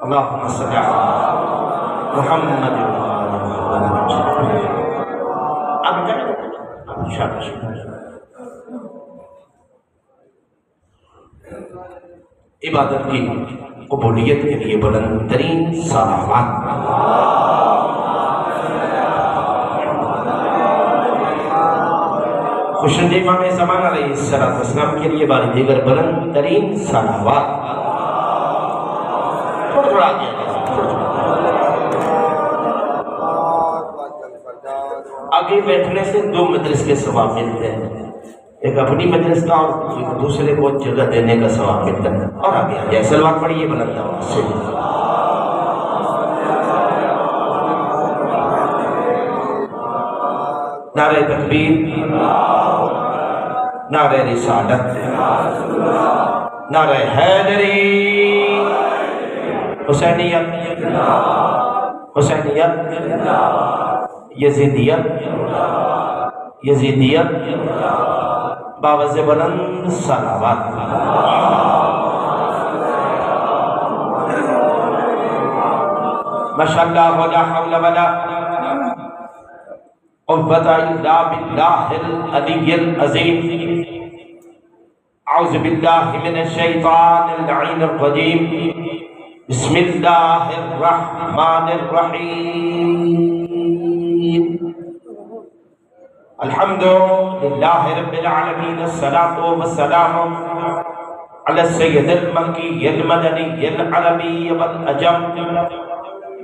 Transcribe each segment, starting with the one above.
اللهم صل علی محمد اب شاباش عبادت کی قبولیت کے لیے بلند ترین صلوات خوشند امام زمان علیہ السلام کے لیے بار دیگر بلند ترین صلوات تھوڑا آگے بیٹھنے سے دو مجلس کے ثواب ملتے ہیں، ایک اپنی مجلس کا اور ایک دوسرے کو جگہ دینے کا ثواب ملتا ہے۔ اور آگے آ جائے صلوات پڑھیے بلند آواز سے۔ نعرہ تکبیر، نعرہ رسالت، نعرہ حیدری، حسینیت، حسینیت، یزیدیت، یزیدیت، باوز بلند صلوات۔ ماشاءاللہ ولا حول ولا قوة الا باللہ العلی العظیم۔ اعوذ باللہ من الشیطان اللعین الرجیم۔ بسم اللہ الرحمن الرحیم۔ الحمد للہ رب العالمین، الصلاة والسلام علی السید المکی المدنی العربی والعجم،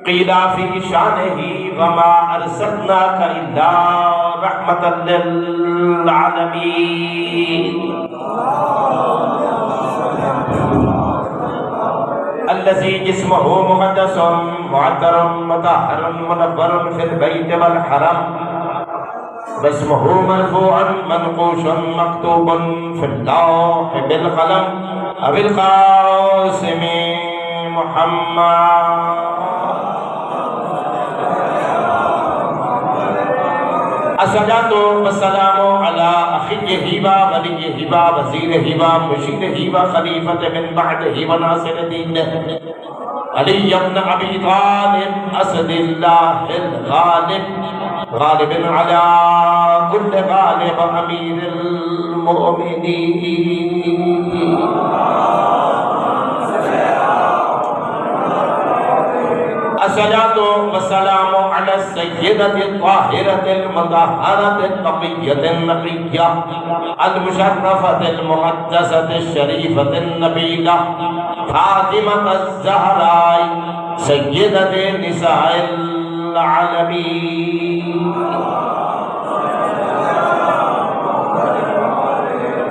قیل فی شانہ وما ارسلناک الا رحمتا للعالمین۔ الذي جسمه مقدس معطر مطهر منور في البيت والحرم، واسمه مرفوع منقوش مكتوب في اللوح بالقلم، أبي القاسم محمد۔ الصلاة والسلام على أخيه ووليه ووزيره ومرشده وخليفة من بعده وناصر دينه، علي بن أبي طالب أسد الله الغالب، غالب على كل غالب، أمير المؤمنين۔ الصلاة والسلام على السيدة الطاهرة المطهرة التقية النقية المشرفة المقدسة الشريفة النبيلة فاطمة الزهراء سيدة نساء العالمين،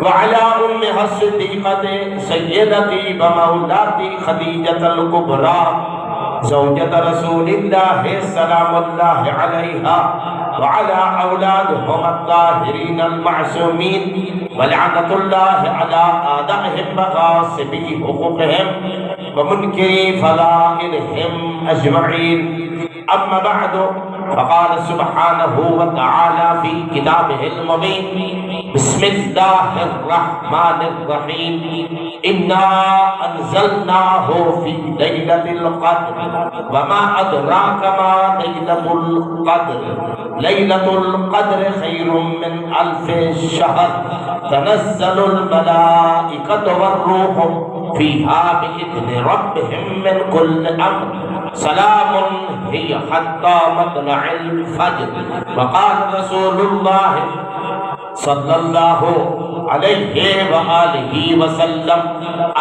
وعلى أمها الصديقة سيدتي ومولاتي خديجة الكبرى زوجة رسول الله سلام الله عليها، وعلى أولادهم الطاهرين المعصومين، ولعنة الله على أعدائهم وغاصبي حقوقهم ومنكري فرائضهم أجمعين۔ أما بعد، فقال سبحانه وتعالى في كتابه المبين، بسم الله الرحمن الرحيم، إنا أنزلناه في ليلة القدر، وما أدراك ما ليلة القدر، ليلة القدر خير من 1000 شهر، تنزل الملائكة والروح فيها بإذن ربهم من كل أمر، سلام هي حتى مطلع الفجر۔ وقال رسول الله صلى الله عليه وآله وسلم،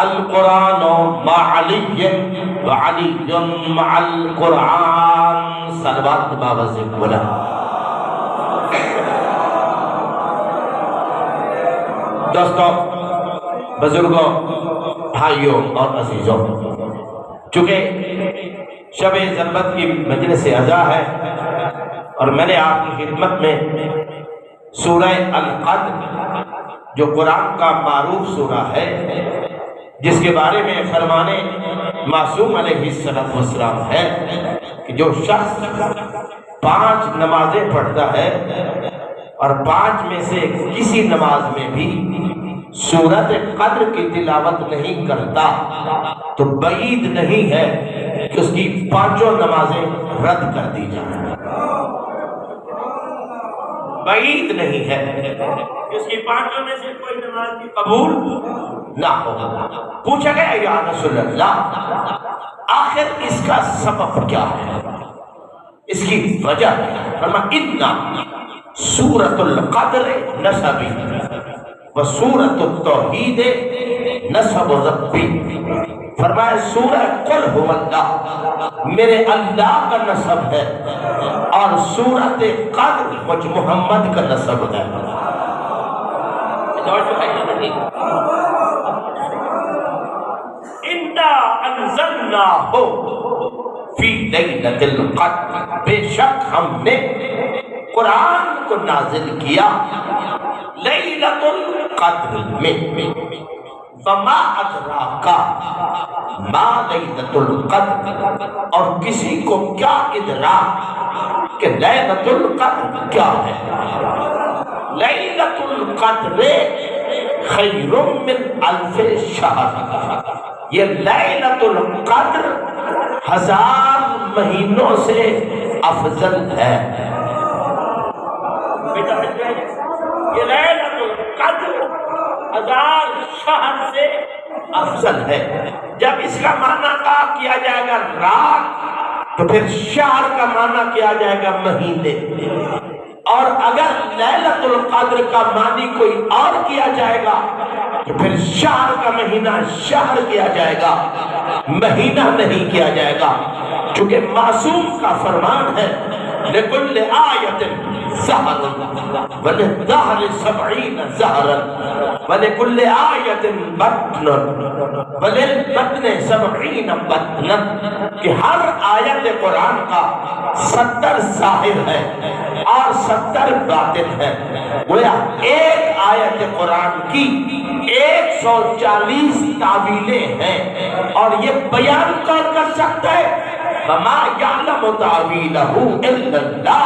القرآن مع علي وعلي مع القرآن۔ صلوات باوز بلند۔ دوستو، بزرگوں، بھائیوں اور عزیزوں، چونکہ شب ضربت کی مجلس عزا ہے اور میں نے آپ کی خدمت میں سورہ القدر جو قرآن کا معروف سورہ ہے، جس کے بارے میں فرمان معصوم علیہ السلام ہے کہ جو شخص 5 نمازیں پڑھتا ہے اور 5 میں سے کسی نماز میں بھی سورت قدر کی تلاوت نہیں کرتا تو بعید نہیں ہے کہ اس کی 5 نمازیں رد کر دی جائیں، بعید نہیں ہے کہ اس کی 5 میں سے کوئی نماز بھی قبول نہ ہو۔ پوچھا گیا یا رسول اللہ آخر اس کا سبب کیا ہے، اس کی وجہ کیا ہے؟ فرمایا اِنَّ سورۃ القدر نسبی و سورۃ التوحید نسب ربی۔ فرمایا سورہ قل هو اللہ میرے اللہ کا نسب ہے اور سورۃ قدر مجھ محمد کا نسب ہے۔ اِنَّا أَنزَلْنَاهُ فِي لَيْلَةِ الْقَدْرِ، بے شک ہم نے قرآن کو نازل کیا لیلۃ القدر میں۔ فما ادراک ما لیلۃ القدر، اور کسی کو کیا ادراک کہ لیلۃ القدر کیا ہے۔ لیلۃ القدر خیر من 1000 شہر، یہ لیلۃ القدر 1000 مہینوں سے افضل ہے۔ یہ لیلۃ القدر 1000 شہر سے افضل ہے۔ جب اس کا معنی کیا جائے گا رات تو پھر شہر کا معنی کیا جائے گا مہینے، اور اگر لیلۃ القدر کا معنی کوئی اور کیا جائے گا تو پھر شہر کا مہینہ شہر کیا جائے گا، مہینہ نہیں کیا جائے گا، چونکہ معصوم کا فرمان ہے لِكُلِّ آیَةٍ زَہْرٌ وَلِلدَّهْرِ 70 زَہْرًا وَلِكُلِّ آیَةٍ بَطْنٌ وَلِلْبَطْنِ 70 بَطْنًا، کہ ہر آیت قرآن کا 70 ظاہر ہے اور 70 باطن ہے۔ گویا ایک آیت قرآن کی 140 تعویلیں ہیں، اور یہ بیان کون کر سکتا ہے؟ وَمَا يَعْلَمُ تَعْوِيلَهُ إِلَّا اللَّهُ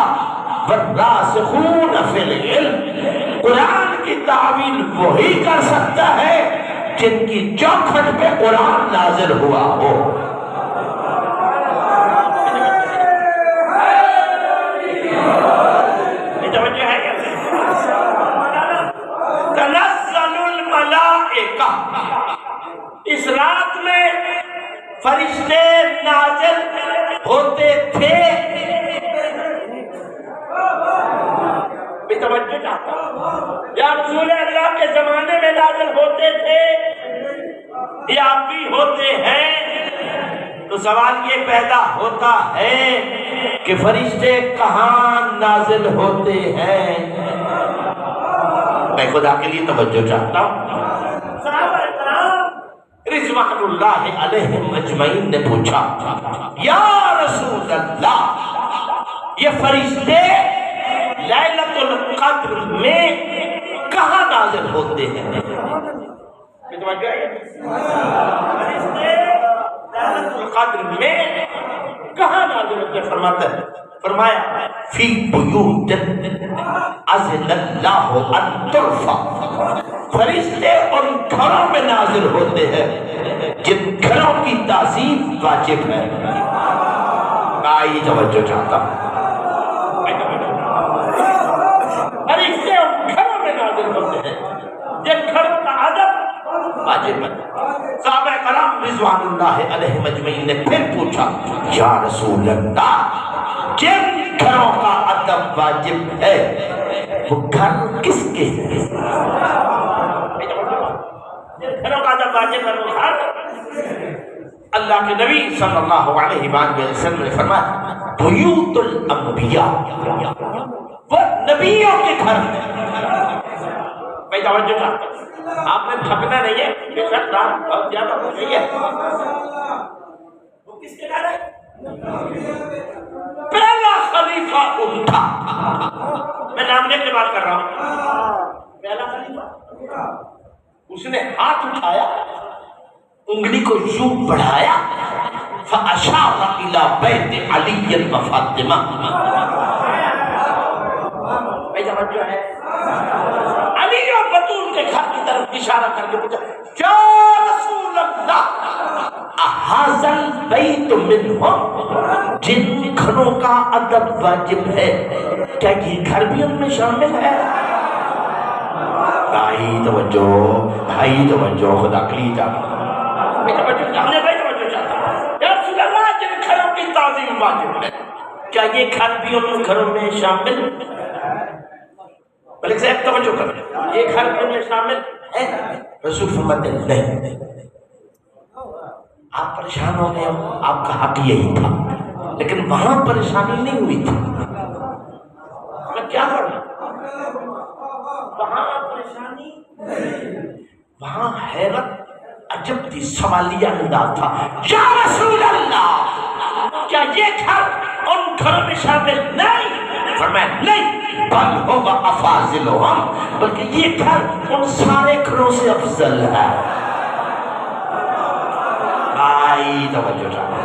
وَالرَّاسِخُونَ فِي الْعِلْمِ، قرآن کی تعویل وہی کر سکتا ہے جن کی چوکھٹ پہ قرآن نازل ہوا ہو۔ تنزل الملائکہ، اس رات میں فرشتے نازل ہوتے تھے۔ توجہ چاہتا ہوں، یا رسول اللہ کے زمانے میں نازل ہوتے تھے یا اب بھی ہوتے ہیں؟ تو سوال یہ پیدا ہوتا ہے کہ فرشتے کہاں نازل ہوتے ہیں؟ میں خدا کے لیے توجہ چاہتا ہوں۔ صحابہ کرام رضوان اللہ علیہم اجمعین نے پوچھا یا رسول اللہ یہ فرشتے لیلۃ القدر میں کہاں نازل ہوتے ہیں؟ فرشتے لیلۃ القدر میں کہاں نازل ہوتے ہیں؟ فرماتا ہے، فرمایا فی بیوت اذن اللہ ان ترفع، فرشتے ان گھروں میں نازل ہوتے ہیں جن گھروں کی تعظیم واجب ہے۔ آئی توجہ چاہتا ہوں، فرشتے ان گھروں میں نازل ہوتے ہیں جن گھروں کا ادب واجب ہے۔ صحابہ کرام رضوان اللہ علیہم اجمعین نے پھر پوچھا یا رسول اللہ جن گھروں کا ادب واجب ہے وہ گھر کس کے ہیں؟ جن گھروں کا ادب واجب ہے وہ گھر اللہ کے نبی صلی اللہ علیہ وآلہ وسلم نے فرمایا بیوت الانبیاء، وہ نبیوں کے گھر ہیں۔ میں توجہ چاہتا ہوں، آپ نے تھکنا نہیں ہے، بے شک رات بہت زیادہ ہو گئی ہے۔ وہ کس کے گھر ہے؟ پہلا خلیفہ اٹھا، میں نام لے کے بات کر رہا ہوں، پہلا خلیفہ اس نے ہاتھ اٹھایا، انگلی کو یوں بڑھایا، فَأَشَارَ إِلَى بَيْتِ عَلِيٍّ وَفَاطِمَةٍ، میں توجہ ہے، نبی اور بطول کے گھر کی طرف اشارہ کر کے پوچھا یا رسول اللہ احاذل بیت منہم، جن گھروں کا ادب واجب ہے کیا یہ گھر بھی ان میں شامل ہے؟ بھائی توجہ خدا کلی جا یا رسول اللہ جن گھروں کی تعظیم واجب ہے کیا یہ گھر بھی ان گھروں میں شامل؟ ملک صاحب توجہ کریں، یہ گھر بھی ان میں شامل ہے؟ رسول فرماتے ہیں نہیں، آپ پریشان ہو گئے، آپ کا حق یہی تھا، لیکن وہاں پریشانی نہیں ہوئی تھی۔ میں کیا کروں؟ وہاں پریشانی، وہاں حیرت عجب تھی، سوالیہ انداز تھا یا رسول اللہ کیا یہ گھر ان گھروں میں شامل نہیں؟ فرمایا نہیں، بل ہوگا افاضلہم، بلکہ یہ گھر ان سارے گھروں سے افضل ہے۔ آئی توجہ چاہتا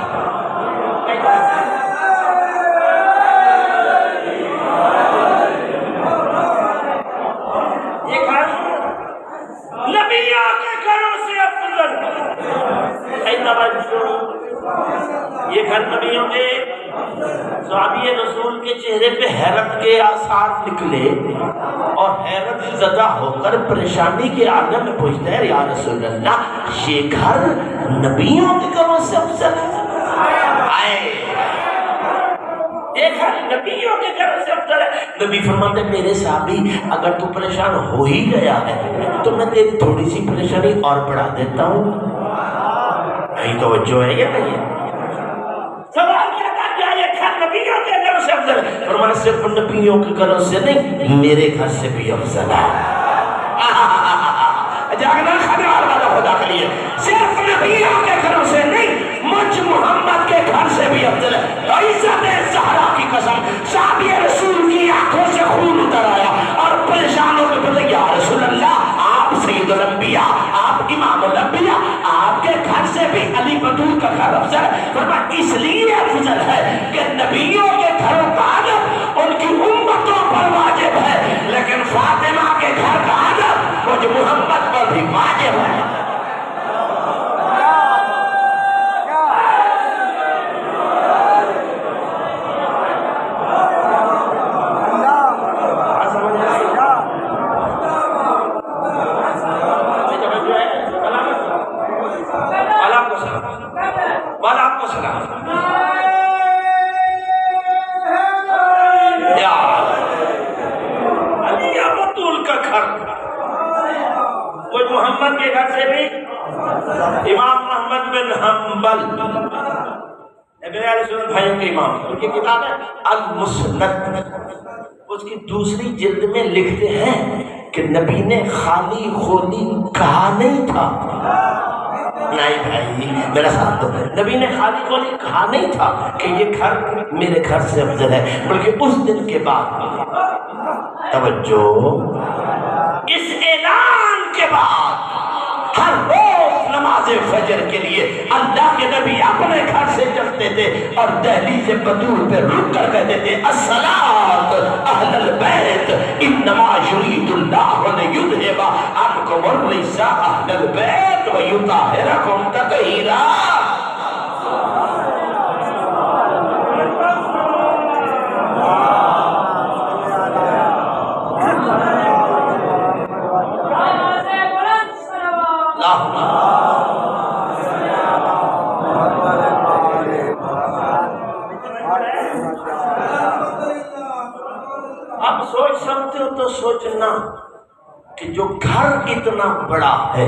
یہ گھر نبیوں کے گھروں سے افضل ہے۔ یہ گھر نبیوں کے، صحابی رسول کے چہرے پہ حیرت کے آثار نکلے اور حیرت زدہ ہو کر پریشانی کے عالم میں پوچھتے ہیں یا رسول اللہ یہ گھر نبیوں کے گھروں سے افضل ہے؟ یہ گھر نبیوں کے گھروں سے افضل ہے۔ نبی فرماتے ہیں میرے صحابی اگر تو پریشان ہو ہی گیا ہے تو میں تیری تھوڑی سی پریشانی اور بڑھا دیتا ہوں۔ نہیں توجہ ہے یا نہیں؟ سوال کیا تھا کیا یہ گھر نبیوں کے گھروں سے افضل ہے؟ فرمایا صرف نبیوں کے گھروں سے نہیں، میرے گھر سے بھی افضل ہے۔ جاگنا کھانے والا خدا کے لیے صرف نبیوں کے گھروں سے نہیں، مجھ محمد کے گھر سے بھی افضل ہے۔ عزت زہرا کی قسم، صحابی رسول کی آنکھوں سے خون اتر آیا اور پریشان ہو کے بولے یا رسول اللہ آپ سید الانبیاء، آپ امام الانبیاء، آپ کے گھر سے بھی علی بطول کا گھر افضل ہے۔ فرمایا اس لیے افضل ہے کہ نبیوں کے گھروں کا ادب ان کی امتوں پر واجب ہے، لیکن فاطمہ کے گھر کا ادب مجھ محمد پر بھی واجب ہے۔ محمد کے گھر سے بھی امام محمد بن حنبل ابن علی سنت بھائیوں کے امام، ان کی کتاب ہے المسند، اس کی دوسری جلد میں لکھتے ہیں کہ نبی نے خالی خولی کہا نہیں تھا، نہیں بھائی میرا ساتھ تو، نبی نے خالی خولی کہا نہیں تھا کہ یہ گھر میرے گھر سے افضل ہے، بلکہ اس دن کے بعد توجہ اس اعلان کے بعد ہر روز نماز فجر کے لیے اللہ کے نبی اپنے گھر سے چلتے تھے اور دہلیز بطول پہ رک کر کہتے تھے الصلاۃ اہل البیت انما یرید اللہ لیذھب عنکم الرجس اہل البیت ویطہرکم تطہیرا۔ اب سوچ سکتے ہو تو سوچنا کہ جو گھر اتنا بڑا ہے،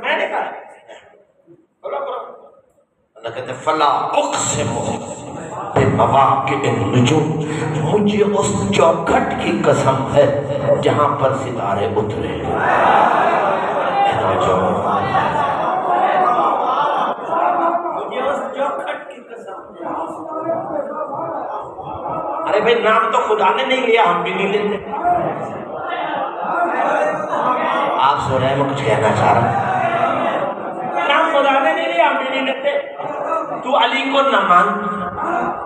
میں نے کہا اللہ کہتے فلا اقسم بمواقع النجوم، مجھے اس چوکھٹ کی قسم ہے جہاں پر ستارے اترے۔ ارے بھائی نام تو خدا نے نہیں لیا، ہم بھی نہیں لیتے۔ آپ سو رہے ہیں، میں کچھ کہنا چاہ رہا ہوں، نام خدا نے نہیں لیا، ہم بھی نہیں لیتے۔ تو علی کو نہ مان،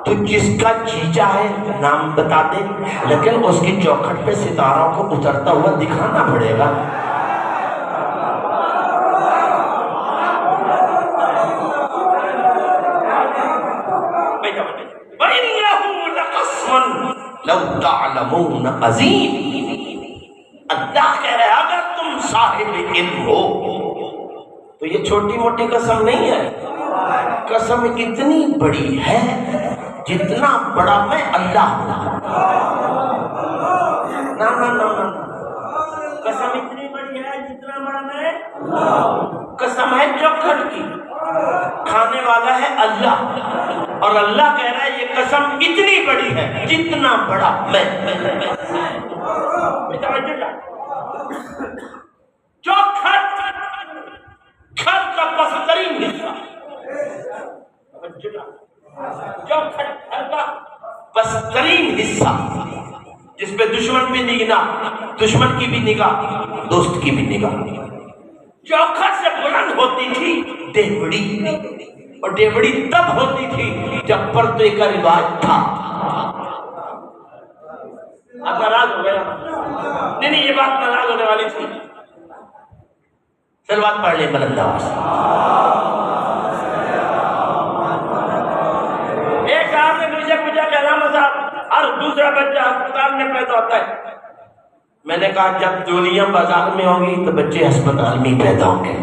تو جس کا جی چاہے نام بتا دے، لیکن اس کی چوکھٹ پہ ستاروں کو اترتا ہوا دکھانا پڑے گا۔ وَإِنَّهُ لَقَسْمٌ لَوْ تَعْلَمُونَ عَظِيمٌ۔ اللہ کہہ رہے ہیں اگر تم صاحب علم ہو تو یہ چھوٹی موٹی قسم نہیں ہے، قسم اتنی بڑی ہے جتنا بڑا میں اللہ ہوں۔ نا نا نا نا، قسم اتنی بڑی ہے جتنا بڑا میں اللہ ہوں۔ قسم ہے چوکھٹ کی، کھانے والا ہے اللہ، اور اللہ کہہ رہا ہے یہ قسم اتنی بڑی ہے جتنا بڑا میں۔ چوکھٹ گھر کا بہترین حصہ، چوکھٹ گھر کا بہترین حصہ، جس پہ دشمن بھی نگاہ، دشمن کی بھی نگاہ، دوست کی بھی نگاہ۔ چوکھٹ سے بلند ہوتی تھی دیوڑی، اور دیوڑی تب ہوتی تھی جب پردے کا رواج تھا۔ آپ ناراض ہو گئے؟ نہیں یہ بات ناراض ہونے والی تھی۔ سلوات پڑھ لیں بلند آواز سے۔ ایک صاحب نے مجھے پوچھا کہ علامہ صاحب ہر دوسرا بچہ ہسپتال میں پیدا ہوتا ہے۔ میں نے کہا جب ڈولیاں بازار میں ہوں گی تو بچے ہسپتال میں پیدا ہوں گے۔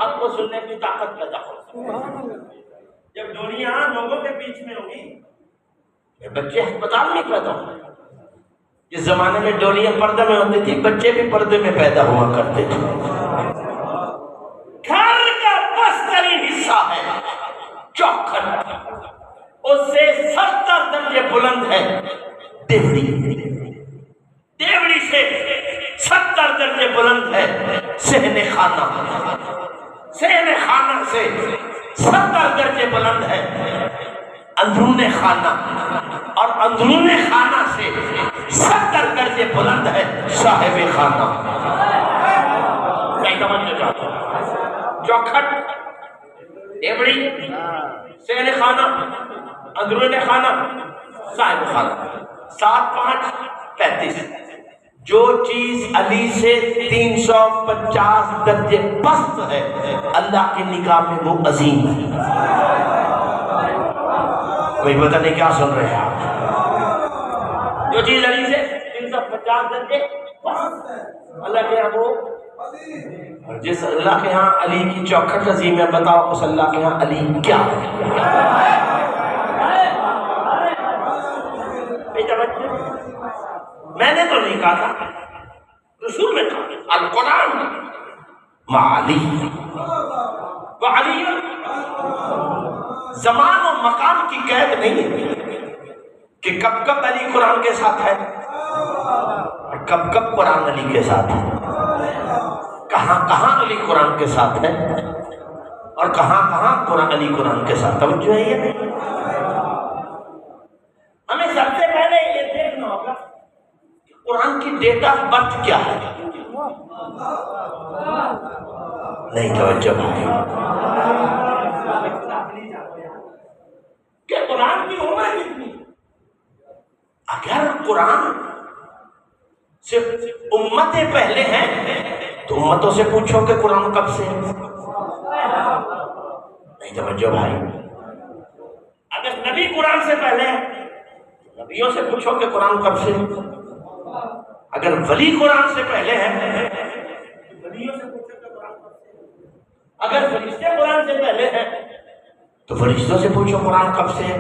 حق کو سننے کی طاقت پیدا ہو۔ جب ڈولیاں لوگوں کے بیچ میں ہوں گی بچے ہسپتال میں پیدا ہوں گے۔ جس زمانے میں ڈولیاں پردے میں ہوتی تھی بچے بھی پردے میں پیدا ہوا کرتے تھے۔ گھر کا بہترین حصہ ہے چوکھٹ، اس سے 70 درجے بلند ہے دیوڑی، دیوڑی سے 70 درجے بلند ہے صحن خانہ، صحن خانہ سے 70 درجے بلند ہے اندرون خانہ، اور اندرون خانہ سے 70 درجے بلند ہے صاحب خانہ۔ میں سمجھنا چاہتا ہوں چوکھٹ، دیوڑی، صحن خانہ، اندرون خانہ، صاحب خانہ، 7 5 35۔ جو چیز علی سے 350 درجے پست ہے اللہ کی نگاہ میں وہ عظیم ہے۔ کوئی پتہ نہیں کیا سن رہے ہیں آپ؟ جو چیز علی سے 350 درجے پست ہے اللہ کے یہاں وہ، اور جس اللہ کے ہاں علی کی چوکھٹ عظیم ہے، بتاؤ اس اللہ کے ہاں علی کیا ہے؟ میں نے تو نہیں کہا تھا، رسول نے کہا القرآن معالی وعلی، زمان و مقام کی قید نہیں ہے کہ کب کب علی قرآن کے ساتھ ہے اور کب کب قرآن علی کے ساتھ ہے، کہاں کہاں علی قرآن کے ساتھ ہے اور کہاں کہاں قرآن علی قرآن کے ساتھ۔ توجہ ہے یہ؟ ہمیں سب سے پہلے یہ دیکھنا ہوگا قرآن کی ڈیٹ آف برتھ کیا ہے۔ نہیں توجہ بھائی، کہ قرآن کی عمر کتنی؟ اگر قرآن صرف امتیں پہلے ہیں تو امتوں سے پوچھو کہ قرآن کب سے ہے۔ نہیں توجہ بھائی، اگر نبی قرآن سے پہلے ہیں نبیوں سے پوچھو کہ قرآن کب سے ہے۔ اگر ولی قرآن سے پہلے ہیں ولیوں سے پوچھو کہ قرآن کب سے ہے۔ اگر فرشتے قرآن سے پہلے ہیں تو فرشتوں سے پوچھو قرآن کب سے ہے۔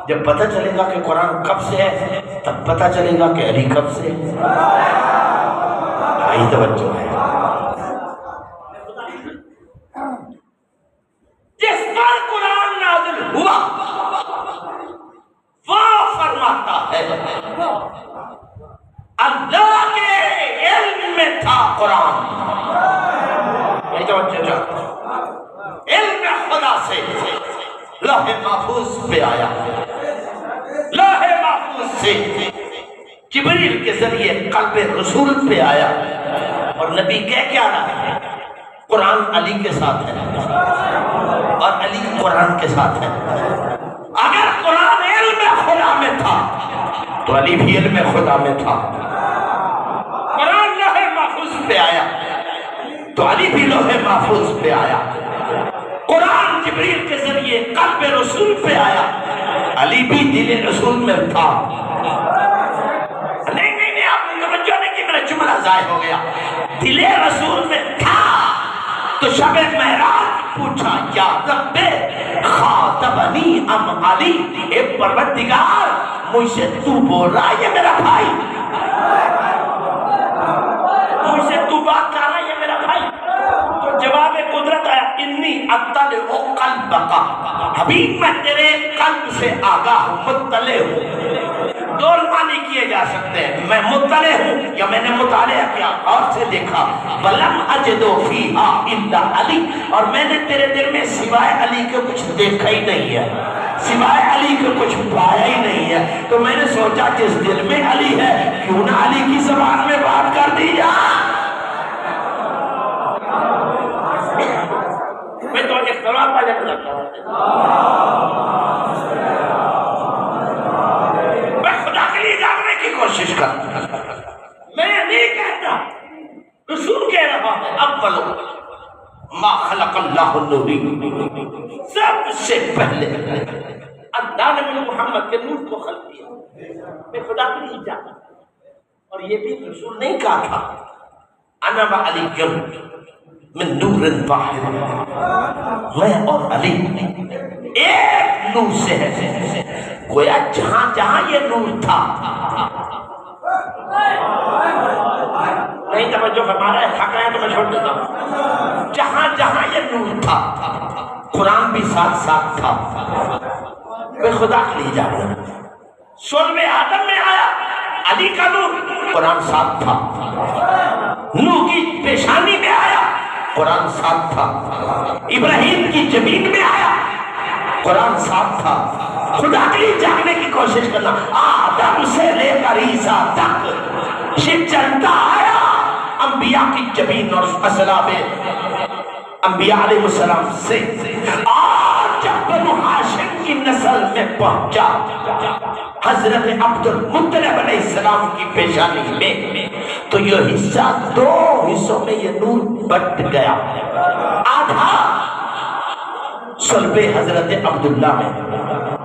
جب پتہ چلے گا کہ قرآن کب سے ہے تب پتہ چلے گا کہ علی کب سے ہے۔ بھائی توجہ ہے، جس پر قرآن نازل ہوا وہ فرماتا ہے اللہ کے علم میں تھا قرآن، علم خدا سے لوح محفوظ پہ آیا، لوح محفوظ سے جبریل کے ذریعے قلب رسول پہ آیا، اور نبی کہہ کیا رہا ہے؟ قرآن علی کے ساتھ ہے۔ اور علی قرآن کے ساتھ ہے۔ اگر قرآن علم خدا میں تھا تو علی بھی علم خدا میں تھا۔ قرآن لوح محفوظ پہ آیا تو علی بھی لوح محفوظ پہ آیا۔ قرآن جبریل کے ذریعے قلب رسول پہ آیا، علی بھی دل رسول میں تھا۔ نہیں آپ نے توجہ نہیں کی، میرا جملہ ضائع ہو گیا۔ دل رسول میں تھا تو شب معراج پوچھا یا رب خاطبنی ام علی، اے پروردگار مجھ سے تو بول رہا ہے یہ میرا بھائی، مجھ سے تو بات کر رہا ہے یہ میرا بھائی؟ تو جواب قدرت آیا انی اطلع قلبک، حبیب میں تیرے قلب سے آگاہ ہوں، مطلع ہوں۔ دو معنی کیے جا سکتے ہیں، میں مطلع ہوں یا میں نے مطالعہ کیا، اور سے دیکھا وَلَمْ أَجِدُ فِيهَا إِلَّا علی، اور میں نے تیرے دل میں سوائے علی کے کچھ دیکھا ہی نہیں ہے، سوائے علی کے کچھ پایا ہی نہیں ہے۔ تو میں نے سوچا جس دل میں علی ہے کیوں نہ علی کی زبان میں بات کر دی جائے۔ میں تو اختلاف پہ جب لگتا ہوں، میں خدا کے لیے جاننے کی کوشش کرتا ہوں، میں نہیں کہتا، رسول کہہ رہا ہے اول ما خلق اللہ النوری، سب سے پہلے اللہ نے محمد کے نور کو خلق کیا۔ میں خدا کے لیے جانا، اور یہ بھی رسول نہیں کہا تھا انا و علی من نور واحد، میں اور علی ایک نور سے ہے۔ گویا جہاں جہاں یہ نور تھا، نہیں توجہ فرما رہا ہے، تھک رہے ہیں تو میں چھوڑ دیتا ہوں۔ جہاں جہاں یہ نور تھا قرآن بھی ساتھ ساتھ تھا۔ میں خدا کے لیے جا رہا ہوں، صلب آدم میں آیا علی کا نور، قرآن ساتھ تھا۔ نوح کی پیشانی میں آیا، قرآن ساتھ تھا۔ ابراہیم کی زمین میں آیا، قرآن ساتھ تھا۔ خدا کے لیے جاگنے کی کوشش کرنا، آدم سے لے کر عیسیٰ تک یہ چلتا آیا انبیاء کی زمین اور اسلاف انبیاء علیہ السلام سے۔ آج جب بنو ہاشم کی نسل میں پہنچا حضرت عبد المطلب علیہ السلام کی پیشانی میں، تو یہ حصہ دو حصوں میں یہ نور بٹ گیا۔ آدھا صلب حضرت عبداللہ میں،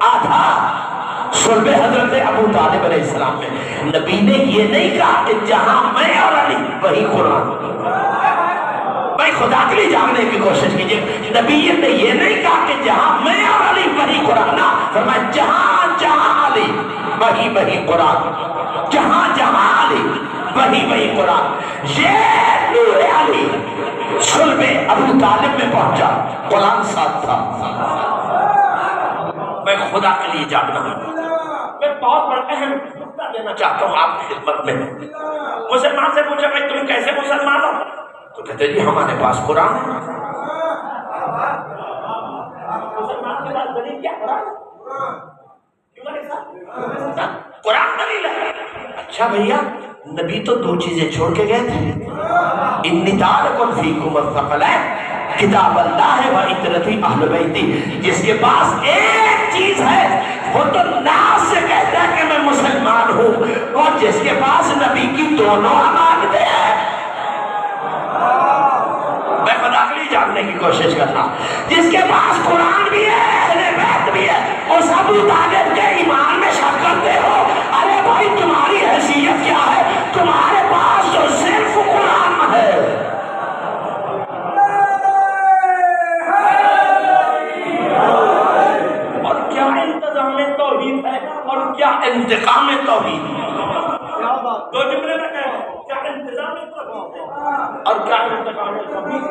آدھا صلب حضرت ابو طالب علیہ السلام میں۔ نبی نے یہ نہیں کہا کہ جہاں میں اور علی وہی قرآن۔ بھائی خدا کے لیے جاننے کی کوشش کیجئے، نبی نے یہ نہیں کہا کہ جہاں میں اور علی وہی قرآن، نہ فرمایا جہاں جہاں علی وہی وہی قرآن، جہاں جہاں علی وہی وہی قرآن۔ یہ نور علی صلب ابو طالب میں پہنچا، قرآن ساتھ تھا۔ میں خدا کے لیے جاننا ہوں، میں بہت بڑا اہم نقطہ دینا چاہتا ہوں آپ کی خدمت میں۔ مسلمان سے پوچھا بھائی تم کیسے مسلمان ہو، تو کہتے جی ہمارے پاس قرآن ہے۔ مسلمان کے پاس دلیل کیا؟ قرآن۔ قرآن دلیل ہے۔ اچھا بھیا نبی تو دو چیزیں چھوڑ کے گئے تھے، انی تارکن فیکم الثقلین، کتاب اللہ و عترتی اہل بیتی۔ جس کے پاس ایک چیز ہے وہ تو ناز سے کہتا ہے کہ میں مسلمان ہوں، اور جس کے پاس نبی کی دونوں امانتیں ہیں۔ میں خدا کے لیے جاننے کی کوشش کرتا، جس کے پاس قرآن بھی ہے اہل بیت بھی ہے، اس ابو طالب کے ایمان میں شک کرتے ہو؟ ارے بھائی تمہاری حیثیت کیا ہے؟ تمہارے پاس تو صرف قرآن ہے۔ اور کیا انتظام توحید ہے اور کیا انتقام توحید ہے۔ دو جملے میں کہہ رہا ہوں، کیا انتظام توحید ہے اور کیا انتقام توحید۔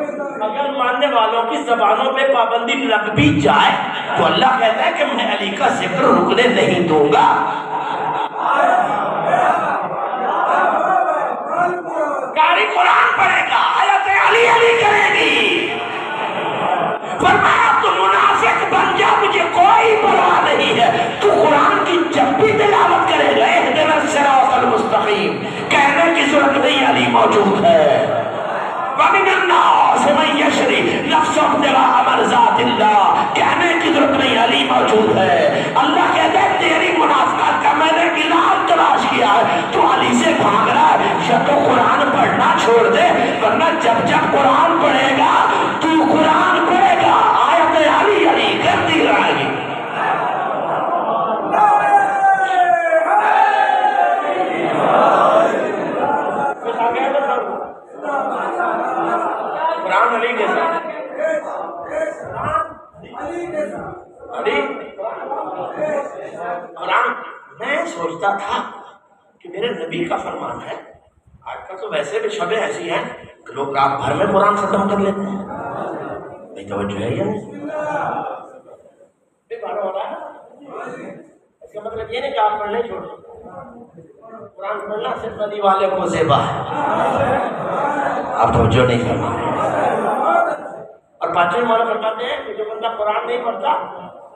اگر ماننے والوں کی زبانوں پہ پابندی لگ بھی جائے تو اللہ کہتا ہے کہ میں علی کا ذکر رکنے نہیں دوں گا۔ قاری قرآن پڑھے گا، آیت علی علی کرے گی، فرمایا تو منافق بن جا، مجھے کوئی پرواہ نہیں ہے، تو قرآن کی جب بھی تلاوت کرے گا اہدنا الصراط المستقیم کہنے کی ضرورت نہیں، علی موجود ہے۔ وَمِنَ النَّاسِ مَن يَشْرِي نَفْسَهُ ابْتِغَاءَ مَرْضَاتِ اللَّهِ جب جب قرآن پڑھے گا تو قرآن پڑھے گا، آیت علی علی کرتی رہے گی۔ قرآن علی جیسا، قرآن میں سوچتا تھا کہ میرے نبی کا فرمان ہے۔ آج کل تو ویسے بھی شبیں ایسی ہیں کہ لوگ رات بھر میں قرآن ختم کر لیتے ہیں، نہیں توجہ ہے یا نہیں؟ ہو رہا ہے، اس کا مطلب یہ نہیں کہ آپ پڑھنے چھوڑ دیں، قرآن پڑھنا صرف نبی والے کو زیبا ہے، آپ توجہ نہیں فرما رہے۔ اور پانچویں مولانا فرماتے ہیں کہ جو بندہ قرآن نہیں پڑھتا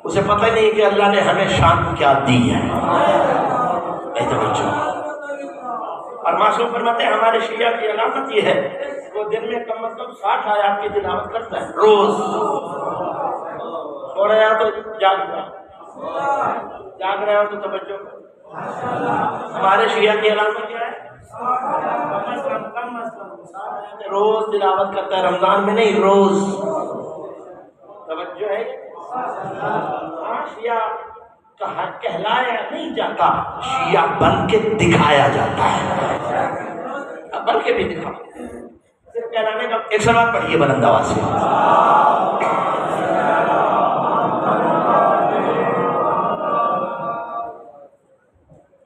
اسے پتہ نہیں کہ اللہ نے ہمیں شان کیا دی ہے، نہیں توجہ۔ اور معصوم فرماتے ہیں ہمارے شیعہ کی علامت یہ ہے وہ دن میں کم از کم 60 آیات کی تلاوت کرتا ہے روز، سو رہے ہیں تو جاگ رہے ہو تو توجہ۔ ہمارے شیعہ کی علامت کیا ہے؟ کم از کم روز تلاوت کرتا ہے، رمضان میں نہیں، روز، توجہ ہے۔ شیعہ کہلایا نہیں جاتا، شیعہ بن کے دکھایا جاتا ہے، بن کے بھی دکھاؤ، صرف کہلانے کا۔ ایک سلوات پڑھیے بلند آواز سے۔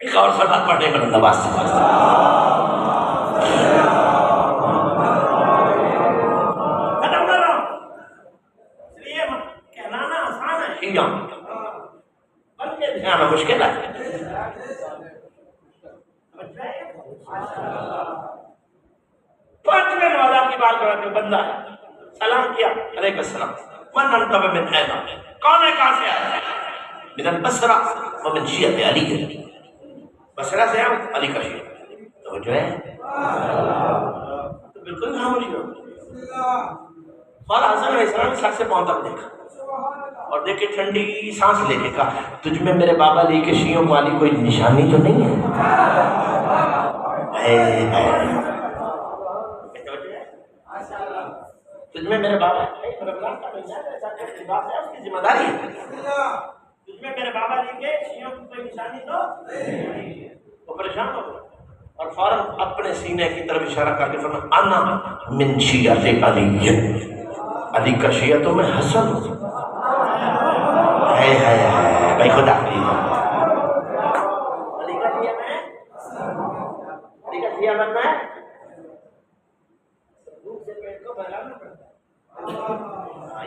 ایک اور سلوات پڑھنے بلند آواز سے۔ ختم کر رہا ہوں، اس لیے کہلانا آسان ہے، شیعہ بن کے دکھانا مشکل ہے۔ پانچویں نوازا کی بات کرا کہ بندہ ہے، سلام کیا، علیکم السلام، من انت من اینا، کون ہے، کہاں سے آیا؟ من البصرہ ومن شیعۃ علی، بصرہ سے ہم علی کا شیعہ، توجہ ہے، تو بالکل خاموشی ہو۔ مولا حسن علیہ السلام سر سے پاؤں تک دیکھا اور دیکھ کے ٹھنڈی سانس لے کے کہا تجھ میں میرے بابا علی کے شیعوں والی کوئی نشانی تو نہیں ہے؟ تجھ میں میرے بابا اس کی ذمہ داری ہے، تجھ میں میرے بابا علی کے شیعوں کی کوئی نشانی تو نہیں۔ وہ پریشان ہو گیا اور فوراً اپنے سینے کی طرف اشارہ کر کے فرمایا انا من شیعۃ علی، علی کا شیعہ تو میں حسن ہوں۔ بھائی خدا علی کا شیعہ میں، علی کا شیعہ بننا ہے، دودھ سے پیٹ کو بہلانا پڑتا ہے،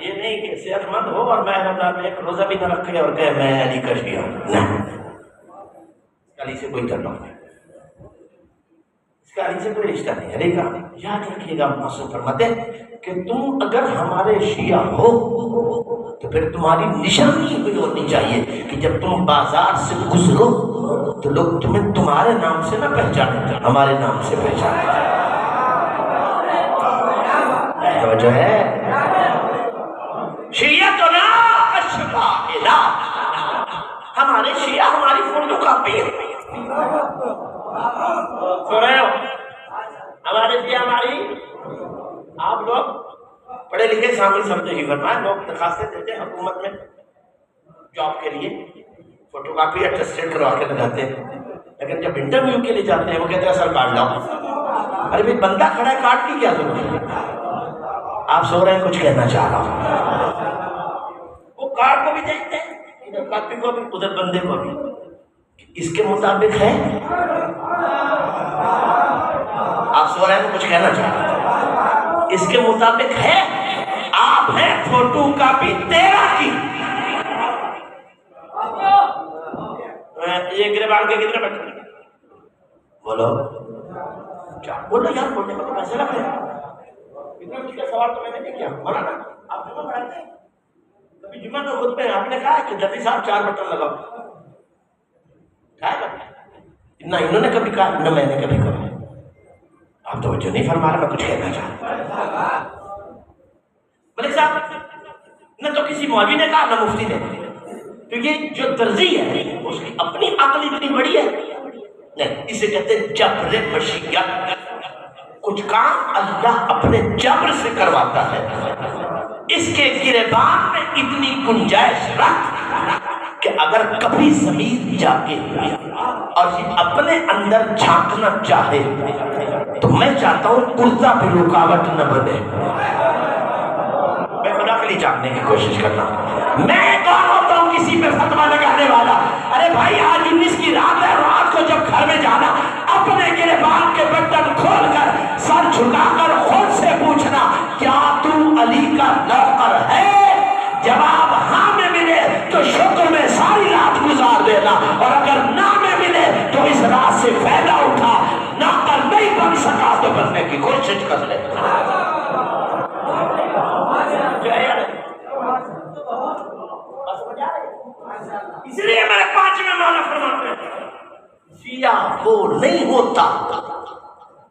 یہ نہیں کہ صحت مند ہو اور میں رمضان میں ایک روزہ بھی نہ رکھے اور کہے میں علی کا شیعہ ہوں، نہیں، علی سے کوئی تعلق نہیں، اس کا علی سے کوئی رشتہ نہیں۔ علی کا یاد رکھیے گا، معصوم فرماتے ہیں کہ تم اگر ہمارے شیعہ ہو تو پھر تمہاری نشانی بھی ہونی چاہیے کہ جب تم بازار سے گزرو تو لوگ تمہیں تمہارے نام سے نہ پہچانے، ہمارے نام سے پہچانے۔ توجہ ہے، شیعتنا اشباہنا، ہمارے شیعہ ہماری فوٹو کاپی ہے، سن رہے ہو؟ ہمارے شیعہ ہماری، آپ لوگ پڑھے لکھے سامنے سمجھے ہی فرمائے، لوگ درخواستیں دیتے ہیں حکومت میں جاب کے لیے، فوٹو کاپی اٹیسٹیڈ کروا کے لگاتے ہیں، لیکن جب انٹرویو کے لیے جاتے ہیں وہ کہتے ہیں سر کارڈ لاؤ۔ ارے بھائی بندہ کھڑا ہے، کارڈ کی کیا ضرورت ہے؟ آپ سو رہے ہیں، کچھ کہنا چاہ رہا ہوں۔ وہ کارڈ کو بھی دیکھتے ہیں، ادھر کاپی کو بھی، ادھر بندے کو بھی، اس کے مطابق ہے؟ آپ سو رہے ہیں تو کچھ کہنا چاہ رہا ہوں، اس کے مطابق ہے؟ آپ ہیں فوٹو کاپی 13 کی، یہ گریبان کے کتنے بچے بولو، کیا بولو یار، بولنے کو تو پیسے لگ رہے ہیں، اتنا مشکل سوال تو میں نے نہیں کیا۔ مولانا آپ جمعہ پڑھاتے ہیں، کبھی جمعہ تو خود پہ آپ نے کہا کہ جلدی صاحب 4 بٹن لگاؤ، نہ انہوں نے کبھی کہا نہ میں نے کبھی کہا، آپ توجہ نہیں فرما رہے، میں کچھ کہنا چاہتا ہوں۔ ملک صاحب نہ تو کسی مولوی نے کہا نہ مفتی نے، کیونکہ جو درزی ہے اس کی اپنی عقل اتنی بڑی ہے نہیں، اسے کہتے ہیں جبر مشیت، کچھ کام اللہ اپنے جبر سے کرواتا ہے، اس کے گریبان میں اتنی گنجائش رکھ کہ اگر کبھی ضمیر جاگے اور یہ اپنے اندر جھانکنا چاہے تو میں چاہتا ہوں اڑتا بھی رکاوٹ نہ بنے۔ میں خدا کے لیے جاننے کی کوشش کرتا ہوں، میں کون ہوتا ہوں کسی پہ فتویٰ لگانے والا؟ ارے بھائی آج 19 کی رات ہے، رات کو جب گھر میں جانا اپنے گریبان کے بٹن کھول کر سر جھکا کر خود سے پوچھنا کیا تو علی کا نوکر ہے؟ جواب ہاں میں ملے تو شکر میں ساری رات گزار دینا، اور اگر نہ میں ملے تو اس رات سے فائدہ اٹھا، نوکر نہیں بن سکا تو بننے کی کوشش کر لے۔ اس لیے میرے 5ویں مولا فرماتے ہیں شیعہ وہ نہیں ہوتا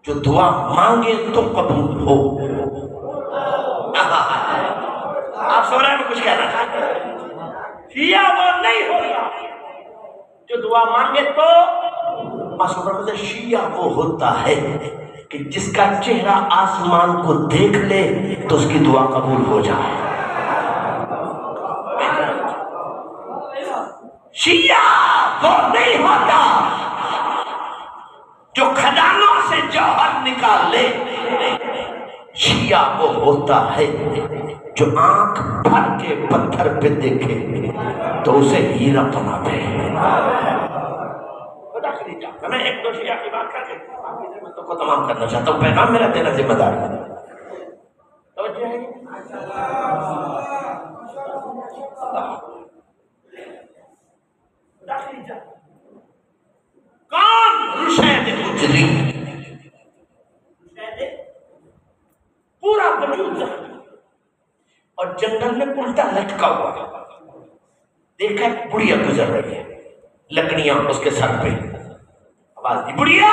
جو دعا مانگے تو قبول ہو۔ آپ سو رہے ہیں میں کچھ کہنا چاہتے ہیں؟ شیعہ وہ نہیں ہوتا جو دعا مانگے تو شیعہ وہ ہوتا ہے کہ جس کا چہرہ آسمان کو دیکھ لے تو اس کی دعا قبول ہو جائے۔ شیعہ وہ نہیں ہوتا جو خزانوں سے جوہر نکال لے، شیعہ وہ ہوتا ہے جو آنکھ بھر کے پتھر پہ دیکھے تو اسے ہیرا بنا دے۔ میں ایک دو شیعہ کی بات کر کے آپ کو تمام کرنا چاہتا ہوں، پیغام میرا دینا ذمہ دار ہے۔ توجہ ہے کون؟ رشید حجری، پورا وجود زخمی اور جنگل میں الٹا لٹکا ہوا، دیکھا ایک بڑھیا گزر رہی ہے، لکڑیاں اس کے سر پہ، آواز دی بڑھیا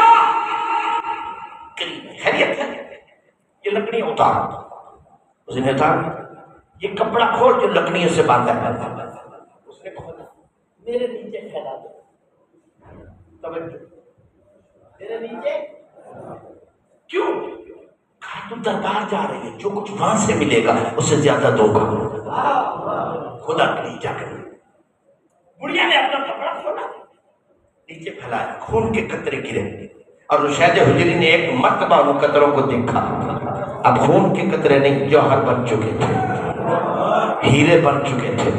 خیریت ہے؟ یہ لکڑیاں اتار، اس نے اتار یہ کپڑا کھول جو لکڑیوں سے باندھا ہے، اس نے کھولا، میرے نیچے پھیلا دو، توجہ میرے نیچے کیوں؟ تو دربار جا رہی ہے، جو کچھ وہاں سے ملے گا اس سے زیادہ دو گا، خدا کے لیے جا کر بڑھیا نے اپنا کپڑا کھولا، نیچے پھیلایا، خون کے قطرے گرے، اور رشید حجری نے ایک مرتبہ ان قطروں کو دیکھا، اب خون کے قطرے نہیں، جوہر بن چکے تھے، ہیرے بن چکے تھے،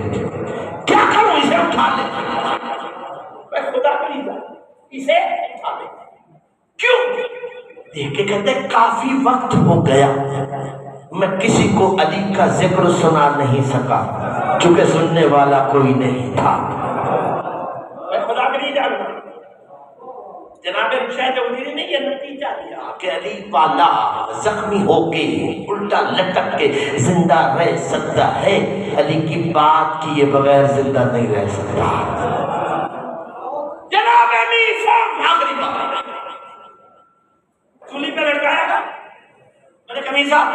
کیا کروں؟ اسے اٹھا لے، میں خدا کے لیے اسے اٹھا لے، کیوں؟ دیکھ کے کہتے ہیں کافی وقت ہو گیا میں کسی کو علی کا ذکر سنا نہیں سکا چونکہ سننے والا کوئی نہیں تھا۔ میں خدا کے لیے جانتا جناب رشید حجری نے یہ نتیجہ دیا کہ علی والا زخمی ہو کے الٹا لٹک کے زندہ رہ سکتا ہے، علی کی بات کیے بغیر زندہ نہیں رہ سکتا۔ جناب آخری بات سولی پہ لٹکایا تھا، میں نے کمیز صاحب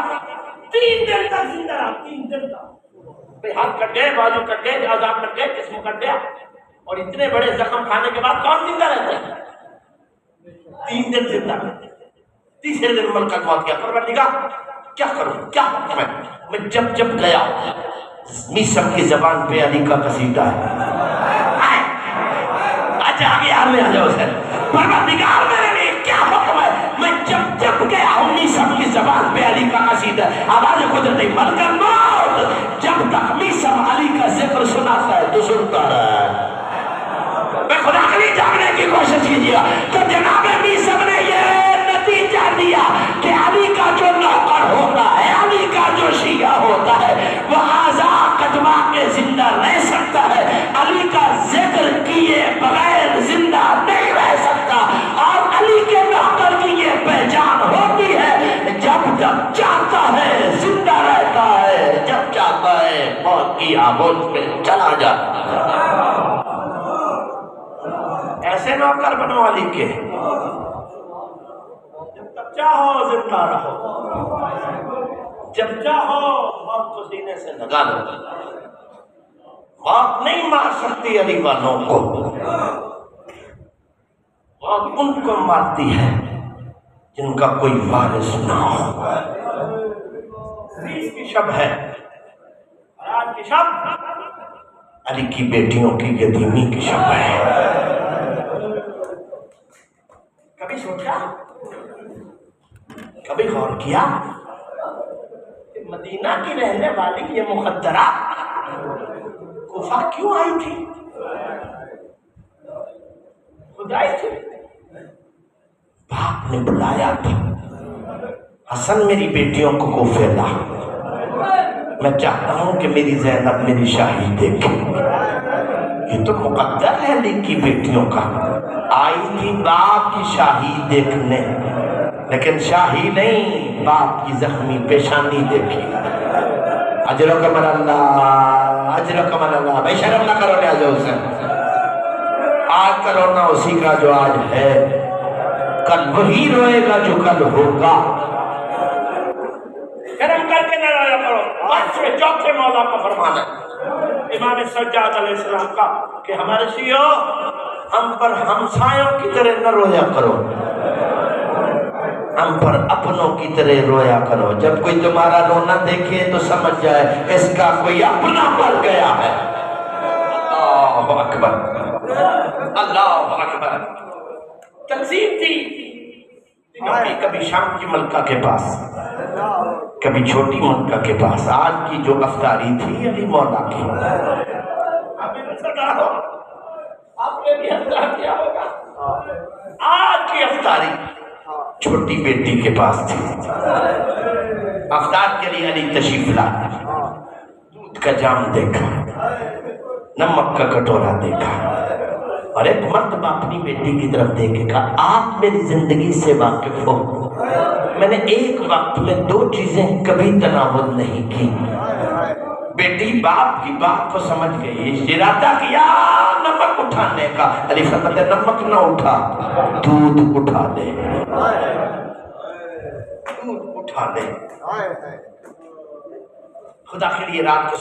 3 دن تک زندہ رہا، 3 دن تک، ہاتھ کٹ گئے، بازو کٹ گئے، اعضاء کٹ گئے، جسم کٹ گیا، اور اتنے بڑے زخم کھانے کے بعد کون زندہ رہتا ہے؟ 3 دن زندہ رہتے، تیسرے دن ملکہ موت کیا پروردگار کیا کروں، کیا میں جب جب گیا میسم کی زبان پہ علی کا قصیدہ ہے، اچھا آگے آنے آ جاؤ سر، پروردگار میرے لیے کیا حکم ہے؟ میں جب جب گیا ہوں میسم کی زبان پہ علی کا قصیدہ، آواز قدرتی ملکہ موت جب تک میسم علی کا ذکر سناتا ہے تو سنتا رہا ہے۔ میں خدا کے لیے جاننے کی کوشش کیجیے تو جناب میسم نے یہ نتیجہ دیا کہ علی کا جو نوکر ہوتا ہے، علی کا جو شیعہ ہوتا ہے، وہ اعضاء کٹوا کے زندہ رہ سکتا ہے، علی کا ذکر کیے بغیر زندہ نہیں رہ سکتا، اور علی کے نوکر کی یہ پہچان ہوتی ہے جب جب چاہتا ہے زندہ رہتا ہے، جب چاہتا ہے موت کی آغوش میں چلا جاتا ہے۔ ایسے نوکر بنو علی کے، جب تک چاہو زندہ رہو، جب چاہو موت کو سینے سے لگا لو، موت نہیں مار سکتی علی والوں کو، موت ان کو مارتی ہے جن کا کوئی وارث نہ ہو. عید کی شب ہے، آج کی شب علی کی بیٹیوں کی یتیمی کی شب ہے. کبھی سوچا، کبھی غور کیا کہ مدینہ کی رہنے والی یہ مخدرہ کوفہ کیوں آئی تھی؟ خود آئی تھی؟ باپ نے بلایا تھا، حسن میری بیٹیوں کو کوفے لا، میں چاہتا ہوں کہ میری زینب میری شاہی دیکھے. یہ تو مقدر ہے علی کی بیٹیوں کا. آئی تھی باپ کی شاہی دیکھنے، لیکن شاہی نہیں، باپ کی زخمی پیشانی دیکھی. اجرکم اللہ، اجرکم اللہ. بھائی شرم نہ کرو نیاز حسین، آج کا رونا اسی کا جو آج ہے، کل وہی روئے گا جو کل ہوگا. شرم کر کے نہ رویا کرو. پانچویں چوتھے مولا کا فرمان ہے امام سجاد علیہ السلام کا کہ ہمارے شیعو ہم پر ہمسایوں کی طرح نہ رویا کرو، ہم پر اپنوں کی طرح رویا کرو. جب کوئی تمہارا رونا دیکھے تو سمجھ جائے اس کا کوئی اپنا مر گیا ہے. اللہ اکبر، اللہ اکبر. تقسیم تھی کبھی شام کی ملکہ کے پاس، کبھی چھوٹی ملکہ کے پاس. آج کی جو افطاری تھی علی مولا کی، آپ نے بھی افطار کیا ہوگا. آج کی افطاری چھوٹی بیٹی کے پاس تھی. افطار کے لیے علی تشریف لایا، دودھ کا جام دیکھا، نمک کا کٹورا دیکھا، اور ایک مرتبہ اپنی بیٹی کی طرف دیکھ کے کہا آپ میری زندگی سے واقف ہو، میں نے ایک وقت میں دو چیزیں کبھی تناول نہیں کی. بیٹی باپ کی بات کو سمجھ گئی، ارادہ کیا نمک اٹھانے کا. علی فرماتے نمک نہ اٹھا، دودھ اٹھا دے، دودھ اٹھا دے. خدا کے لیے رات کو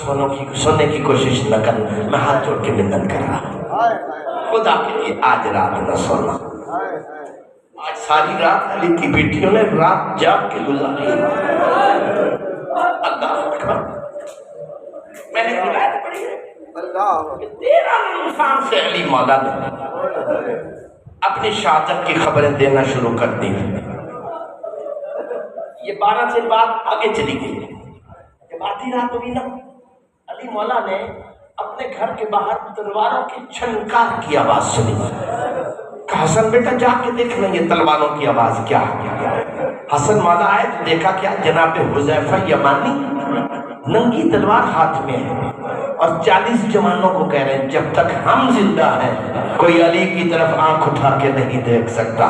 سونے کی کوشش نہ کر، میں ہاتھ جوڑ کے منت کر رہا ہوں. خدا کے لیے آج رات نہ سونا. آج ساری رات علی کی بیٹیوں نے رات جاگ کے گزاری. اللہ اکبر. میں نے روایت پڑھی ہے کہ 13 انسان سے علی مولا نے اپنی شہادت کی خبریں دینا شروع کر دی. یہ 12 سے بات آگے چلی گئی. جب آدھی رات ہوئی نا، علی مولا نے اپنے گھر کے باہر تلواروں کی چھنکار کی آواز سنی. کہا حسن بیٹا جا کے دیکھ لیں یہ تلواروں کی آواز کیا ہے. حسن مولا آئے تو دیکھا کیا جناب حذیفہ یمانی ننگی تلوار ہاتھ میں ہے اور 40 جوانوں کو کہہ رہے ہیں جب تک ہم زندہ ہیں کوئی علی کی طرف آنکھ اٹھا کے نہیں دیکھ سکتا.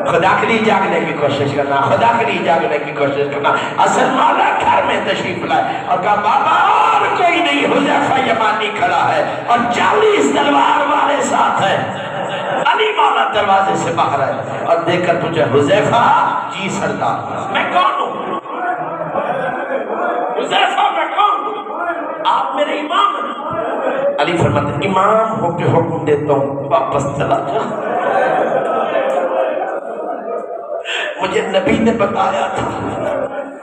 خدا کے لیے جاگنے کی کوشش کرنا، خدا کے لیے جاگنے کی کوشش کرنا. حسن مولا گھر میں تشریف لائے اور کہا بابا اور کوئی نہیں، حذیفہ یمانی کھڑا ہے اور 40 تلوار والے ساتھ ہیں. علی مولا دروازے سے باہر آئے اور دیکھ کر پوچھا حذیفہ جی سردار میں کون ہوں؟ حذیفہ میں کون ہوں؟ آپ میرے امام ہیں. علی فرماتے امام ہو کے حکم دیتا ہوں واپس چلا جا. مجھے نبی نے بتایا تھا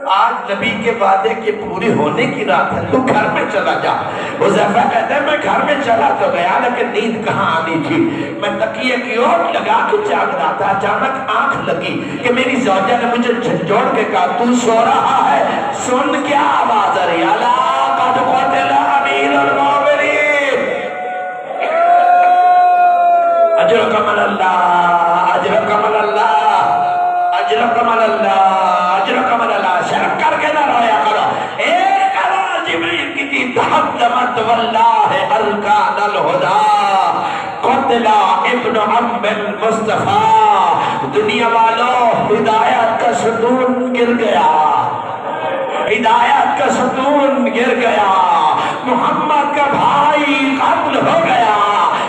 آج نبی کے وعدے کے پورے ہونے کی رات ہے، تو گھر میں چلا جا. حذیفہ کہتے ہیں میں گھر میں چلا تو گیا لیکن نیند کہاں آنی تھی. میں تکیے کی اوٹ لگا کے جاگ رہا تھا، اچانک آنکھ لگی کہ میری زوجہ نے مجھے جھنجھوڑ کے کہا تو سو رہا ہے. سن کیا آواز آ رہی الا قد قتل امیر المؤمنین. اجرکم اللہ، اجرکم اللہ، اجرکم اللہ، اجرکم اللہ. شرک کر کے نہ رویا کرو. ایک اللہ جبریل کی تھی تحدمت واللہ الکان الہدا قتل ابن عم المصطفیٰ. دنیا والوں ہدایت کا ستون گر گیا، ہدایت کا ستون گر گیا، محمد کا بھائی قتل ہو گیا.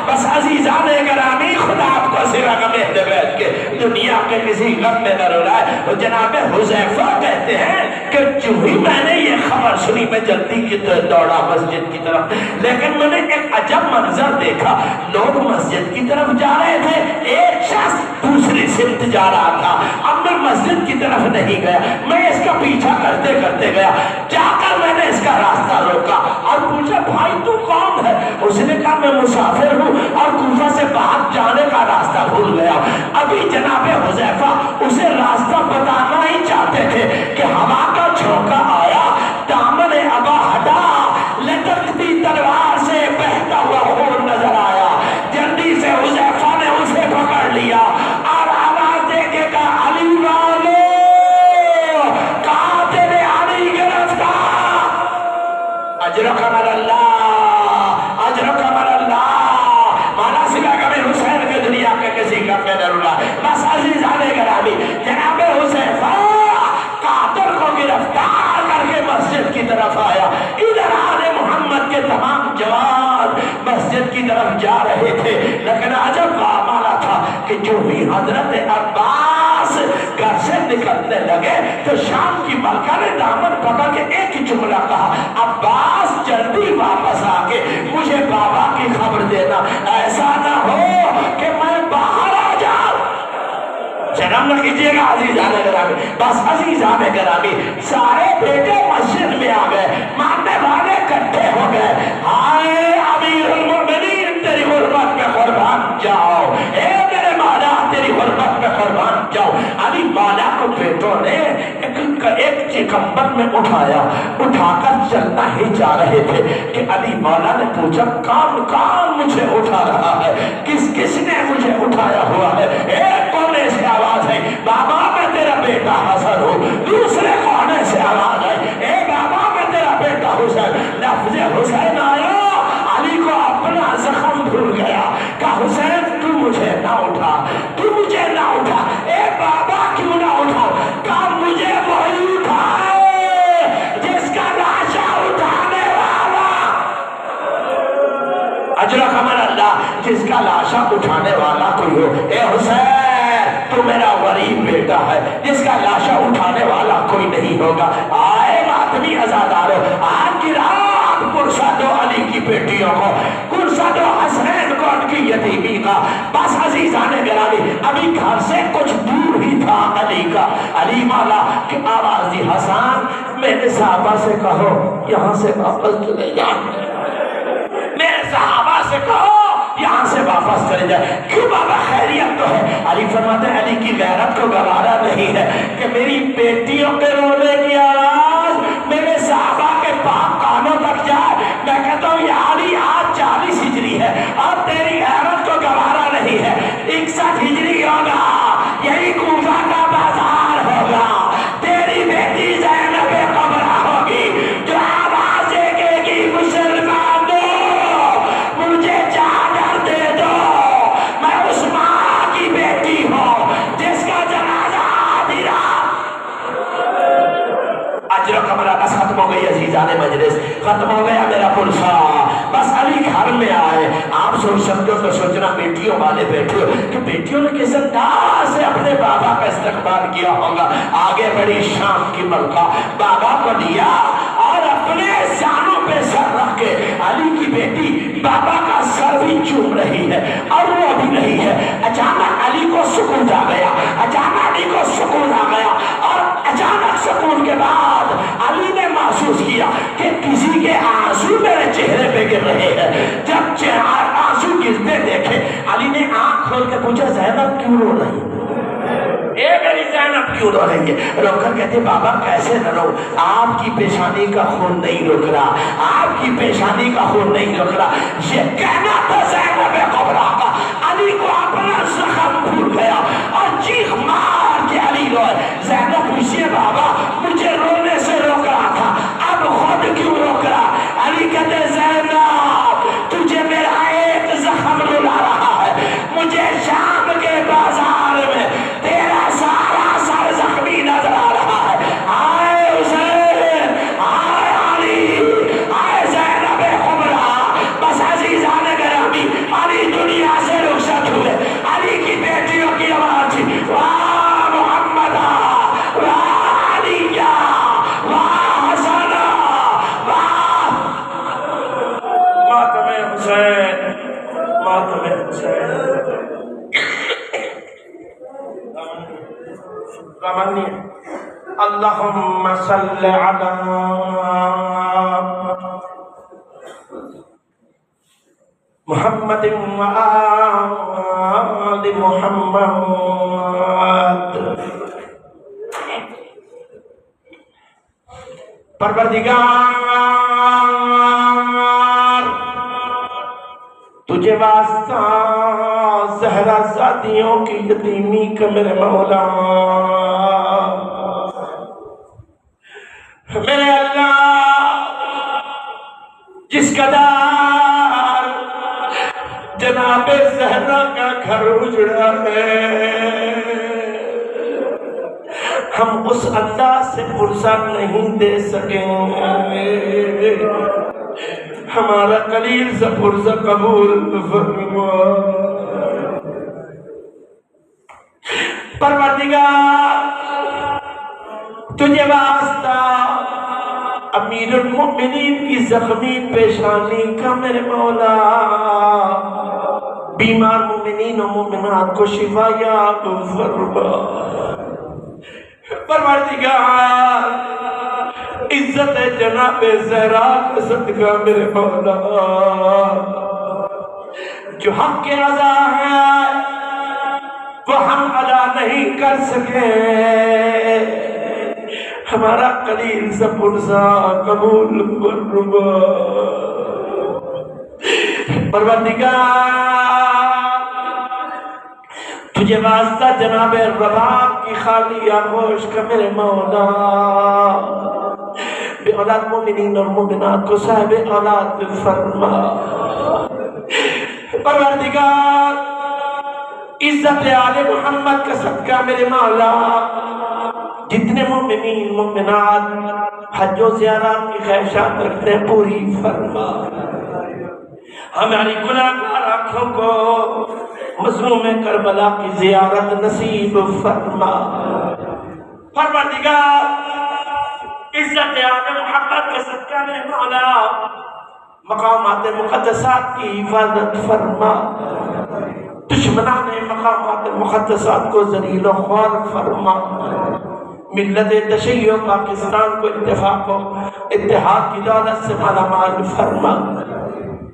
بس عزیزان گرامی خدا آپ کو سوا غم اہل بیت کے دنیا کے کسی غم میں نہ رلائے. وہ جناب حذیفہ کہتے ہیں کہ جو ہی میں نے یہ خبر سنی میں جلدی کی دوڑا مسجد کی طرف، لیکن میں نے ایک عجب منظر دیکھا. لوگ مسجد کی طرف جا رہے تھے، ایک شخص دوسری سمت جا رہا تھا. اب میں مسجد کی طرف نہیں گیا، میں اس کا پیچھا کرتے کرتے گیا، جا کر میں نے اس کا راستہ روکا اور پوچھا بھائی تو کون ہے؟ اس نے کہا میں مسافر ہوں اور کوفہ سے باہر جانے کا راستہ بھول گیا۔ ابھی جناب حذیفہ اسے راستہ بتانا ہی چاہتے تھے کہ ہوا کا جھونکا آیا، دامن ابا ہٹا، لٹکتی تلوار سے بہتا ہوا خون نظر آیا، جلدی سے حذیفہ نے اسے پکڑ لیا اور آواز دے کے کہا علی والو، کہا تیرے علی گرفتار، اجرک من اللہ، اجرک من اللہ، مانا سکا کبھی حسین کے دنیا کے کسی کا پیدر اللہ۔ بس عزیزان گرامی، جناب حذیفہ قاتل کو گرفتار کر کے مسجد کی طرف آیا، ادھر آل محمد کے تمام جوان مسجد کی طرف جا رہے تھے، لیکن عجب کا معاملہ تھا کہ جو ہی حضرت عباس گھر سے نکلنے لگے تو شام کی ملکہ نے دامن پکڑ کے ایک ہی جملہ کہا، عباس جلدی واپس آ کے مجھے بابا کی خبر دینا، ایسا نہ ہو کہ میں باہر آ جاؤں۔ جنم نہ کیجئے گا عزیزان گرامی۔ بس عزیزان گرامی، سارے بیٹے مسجد میں آ گئے، ماننے والے اکٹھے ہو گئے، ہائے امیر المؤمنین تیری غربت میں قربان جاؤ، اے میرے مولا تیری غربت میں قربان جاؤ۔ علی مولا کو بیٹوں نے ایک چکمبر میں اٹھایا، اٹھا کر چلنا ہی جا رہے تھے کہ علی مولا نے پوچھا کون کون مجھے اٹھا رہا ہے، کس کس نے مجھے اٹھایا ہوا ہے؟ ایک کونے سے آواز ہے بابا میں تیرا بیٹا حسن ہوں، دوسرے کونے سے آواز ہے اے بابا میں تیرا بیٹا حسین۔ لفظ حسین آیا، علی کو اپنا زخم بھول گیا، کہا حسین تو مجھے نہ اٹھا، تو مجھے نہ اٹھا، اے بابا کیوں نہ اٹھاؤ؟ کہا مجھے وہی اٹھائے جس کا لاشا اٹھانے والا، اجرک من اللہ، جس کا لاشا اٹھانے والا کوئی ہو۔ اے حسین تو میرا غریب بیٹا ہے جس کا لاشا اٹھانے والا کوئی نہیں ہوگا۔ آئے ماتمی عزادارو، آج کی رات پرسا دو علی کی بیٹیوں کو، پرسا دو حسین کو ان کی یتیمی کا۔ بس عزیزان گرامی، ابھی گھر سے کچھ دور ہی تھا علی کا، علی مولا کہ آواز دی حسن میرے صحابہ سے کہو یہاں سے واپس چلے جائیں، میرے صحابہ سے کہو یہاں سے واپس چلے جائے۔ کیوں بابا خیریت تو ہے؟ علی فرماتے ہیں علی کی غیرت کو گوارا نہیں ہے کہ میری بیٹیوں کے رونے کی آواز میرے صحابہ کے پاک کانوں تک جائے۔ میں کہتا ہوں یا علی آج 40 ہجری ہے اور تیری غیرت کو گوارا نہیں ہے، 61 ہجری ہوگا، یہی کوفہ کا بازار ہوگا، تیری بیٹی زینب کبرا ہوگی جو آواز دے گی مسلمانوں مجھے چادر دے دو، میں اس ماں کی بیٹی ہوں جس کا جنازہ آدھی رات۔ اجر کمرہ بس ختم ہو گئی عزیزان مجلس، ختم ہو گیا میرا پرسا۔ بس علی گھر میں آئے، آپ سوچ سکتے ہو تو سوچنا بیٹیوں والے بیٹھے ہو کہ بیٹیوں نے کس انداز سے اپنے بابا کا استقبال کیا ہوگا۔ آگے بڑی شام کی ملکہ، بابا کو لیا اور اپنے سانوں پہ سر رکھ کے علی کی بیٹی بابا کا سر بھی چوم رہی ہے اور وہ بھی نہیں ہے۔ اچانک علی کو سکون آ گیا، اچانک علی کو سکون آ گیا، اور اچانک سکون کے بعد علی نے محسوس کیا کہ کسی کے آنسو میرے چہرے پہ گر رہے ہیں۔ جب آنسو گرتے دیکھے علی نے آنکھ کھول کے پوچھا زینب کیوں رو رہی ہے؟ اے میری زینب کیوں رو رہی ہے؟ رو کر کہتے بابا کیسے نہ رو، آپ کی پیشانی کا خون نہیں رک رہا، آپ کی پیشانی کا خون نہیں رک رہا۔ یہ کہنا تھا زینب کبریٰ کا، علی کو اپنا زخم بھول گیا اور چیخ مار کے علی روئے۔ زینب پوچھئے بابا مجھے رونے سے روک رہا تھا، اب خود کیوں روک رہا؟ علی کہتے زینب تجھے میرا ایک زخم رلا رہا ہے، مجھے شام کے بازار میں تیرا سارا سر زخمی نظر آ رہا ہے۔ آئے حسین، آئے علی، آئے زینب کبریٰ۔ بس عزیزان گرامی، علی دنیا سے رخصت ہوئے، علی کی بیٹیوں کی آواز کامنی اللہم صلی علی محمد وآل محمد۔ پروردگار تجھے واسطہ زہرا زادیوں کی یتیمی کا میرے مولا، میرے اللہ جس قدر جناب زہرا کا گھر اجڑا ہے، ہم اس اللہ سے پرسہ نہیں دے سکیں گے، ہمارا قلیل سے پرسہ قبول فرما۔ پروردگار تجھے واسطہ امیر المؤمنین کی زخمی پیشانی کا میرے مولا، بیمار مومنین و مومنات کو شفا یاب فرما۔ پروردگار عزت جناب زہرا کا صدقہ میرے مولا، جو حق کے ادا ہے وہ ہم ادا نہیں کر سکے، ہمارا قلیل سا پرسہ قبول فرما۔ پروردگار تجھے واسطہ جناب رباب کی خالی آغوش کا میرے مولا، بے اولاد مومنین اور مومنات کو صاحب اولاد فرما۔ پروردگار عزت آل محمد کا صدقہ میرے مولا، جتنے مومنین مومنات حج و زیارات کی خواہشات رکھتے ہیں پوری فرما۔ ہماری گناہگار آنکھوں کو مظلوم کربلا کی زیارت نصیب فرما۔ پروردگار عزت آل محمد کا صدقہ میرے مولا، مقامات مقدسات کی حفاظت فرما، دشمنان مقامات مقدسات کو ذلیل و خوار فرما، ملت تشیع پاکستان کو اتفاق و اتحاد کی دولت سے مالا مال فرما۔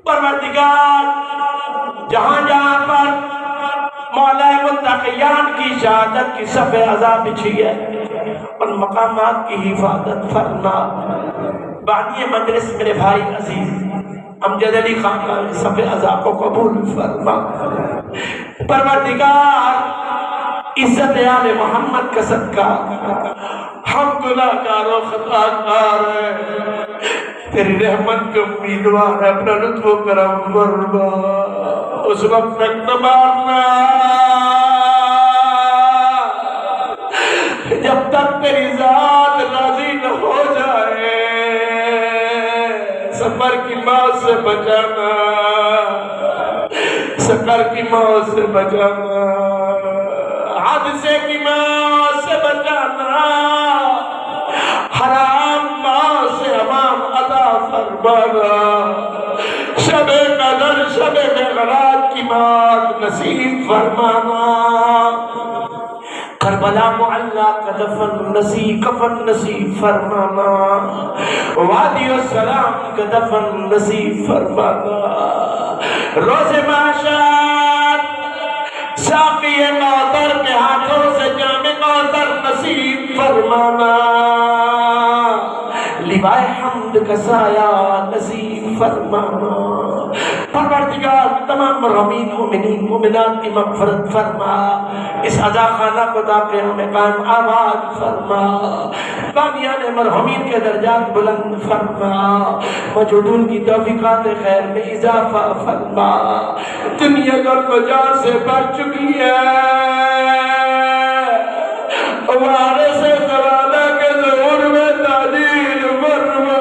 پروردگار جہاں جہاں پر مولا متقیان کی شہادت کی صف عذاب بچھی ہے، ان مقامات کی حفاظت فرما۔ بانی مجلس میرے بھائی عزیز امجد علی خان کا صف عذاب کو قبول فرما۔ پروردگار عزت آل محمد کا صدقہ، ہم گناہگار و خطاکار ہیں، تیری رحمت کے امیدوار ہے، اپنا لطف و کرم فرما۔ اس وقت تک نہ مارنا جب تک تیری ذات راضی نہ ہو جائے، سفر کی موت سے بچانا، سفر کی موت سے بچانا، حادثے کی موت سے بچانا، حرام موت سے امان عطا فرمانا، شب قدر شب معراج کی موت نصیب فرمانا، کربلا معلی کا دفن نصیب کفن نصیب فرمانا، وادی السلام کا دفن نصیب فرمانا، روز محشر ساقی کوثر کے ہاتھوں سے جام کوثر نصیب فرمانا، لیوائے حمد کا سایہ نصیب فرمانا۔ پروردگار تمام مرحومین مومنین مومنات کی مغفرت فرما، اس عزا خانہ کو داخل میں قائم آباد فرما، بانیان مرحومین کے درجات بلند فرما، موجودون کی توفیقات خیر میں اضافہ فرما۔ دنیا کا وجہ سے بچ چکی ہے، وارث زمانہ کے ظہور میں تعجیل فرما،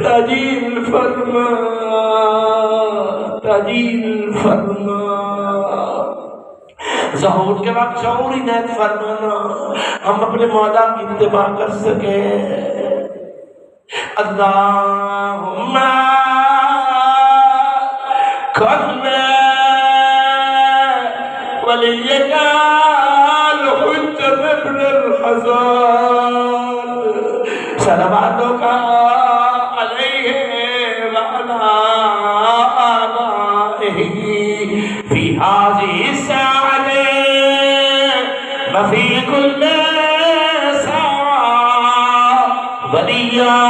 تعجیل فرما، تعجیل فرما، ظہور کے وقت شعور عنایت فرمانا، ہم اپنے مولا کی اتباع کر سکیں۔ اللہم کھلنا وليك الحجة ابن الحسن صلواتك عليه وعلى آبائه في هذه الساعة وفي كل ساعة وليا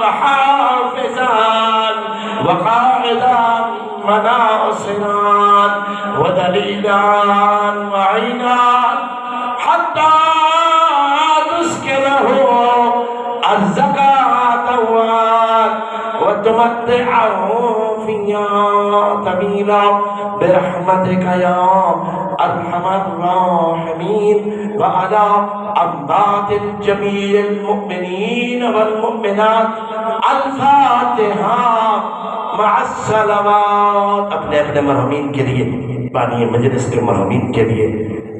وحافظا وقائدا وناصرا ودليلا وعينا حتى تسكنه الزكاة وتمتعه فيها طويلا برحمتك يا أرحم الراحمين وعلى أموات جميع المؤمنين والمؤمنات الفاتحة مع السلامات. اپنے اپنے مرحومین کے لیے بانی مجلس کے مرحومین کے لیے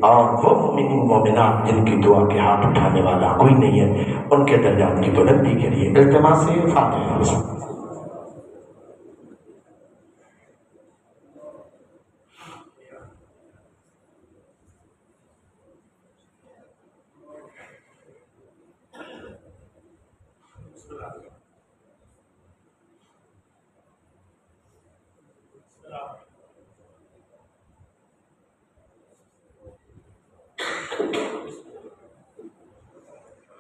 اور وہ مومنین مومنات جن کی دعا کے ہاتھ اٹھانے والا کوئی نہیں ہے ان کے درجات کی بلندی کے لیے التماس فاتحہ.